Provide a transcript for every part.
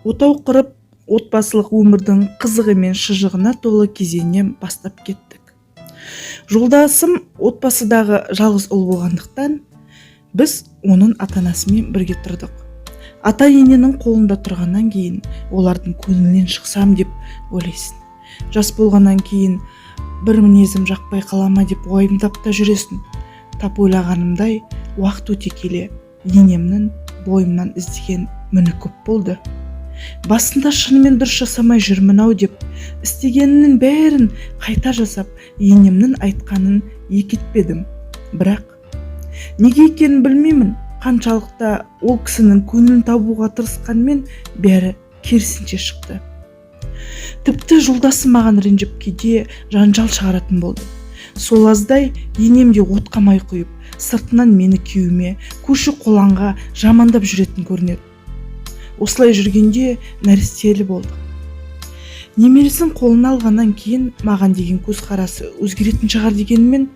отау құрып, отбасылық өмірдің қызығы мен шыжығына толы кезеңнен бастап кеттік. Жолдасым отбасыдағы жалғыз ұл болғандықтан, біз оның ата-анасымен бірге тұрдық. Ата-ененің қолында тұрғаннан кейін, олардың көңілінен шықсам деп ойлайсың. Жас болғаннан кейін бір мінезім жақпай қалама деп уайымдап та жүресің. Тап ойлағанымдай, уақыт өте келе, енемнің бойымнан іздеген міні көп болды. Басында шынымен дұрыс жасамай жүрмін-ау деп, істегенінің бәрін қайта жасап, енемнің айтқанын екі етпедім. Бірақ неге екенін білмеймін, қаншалықта ол кісінің көңілін табуға тырысқанмен бәрі керісінше шықты. Тіпті жолдасым маған ренжіп кейде жанжал шығаратын болды. Сол аздай енемде отқа май құйып, сыртынан мені күйеуіме, көрші-қолаңға жамандап жүретін көрінеді. Осылай жүргенде нәрестелі болдық. Немересін қолына алғаннан кейін маған деген көзқарасы өзгеретін шығар дегенмен,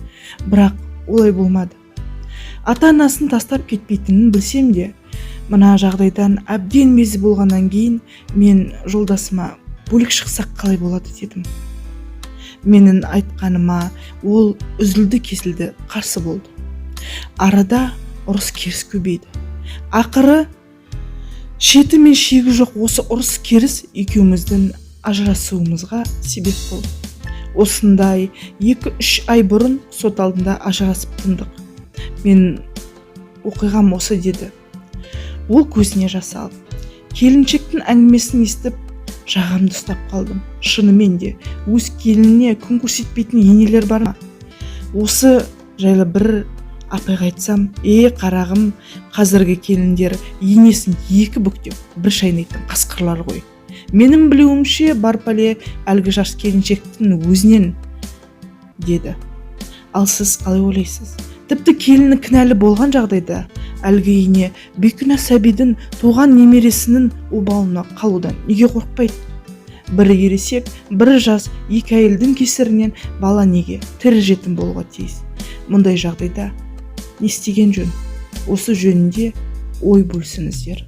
бірақ олай болмады. Ата-анасын тастап кетпейтінін білсем де, мына жағдайдан әбден мезі болғаннан кейін мен жолдасыма бөлек шықсақ қалай болады дедім. Менің айтқаныма ол үзілді-кесілді қарсы болды. Арада ұрыс-керіс көбейді. Ақыры шеті мен шегі жоқ осы ұрыс-керіс екеуміздің ажырасуымызға себеп болды. Осындай 2-3 ай бұрын сот алдында ажырасып тындық. Мен оқиғам осы деді. Ол көзіне жас алып, келіншектің әңгімесін естіп, жағамды ұстап қалдым. Шынымен де өз келініне күн көрсетпейтін енелер бар ма? Осы жайлы бір апайға айтсам, қарағым, қазіргі келіндер енесін екі бүктеп, бір шайнайтын қасқырлар ғой. Менің білуімше бар пәле әлгі жас келіншектің өзінен, деді. Ал сіз қалай ойлайсыз? Тіпті келіні кінәлі болған жағдайда, әлгі ене бейкүнә сәбидің туған немересінің обалына қалудан неге қорықпайды? Бірі ересек, бірі жас, екі әйелдің кесірінен бала неге тірі жетім болуға тиіс? Мұндай жағдайда не істеген жөн? Осы жөнінде ой бөлісіңіздер.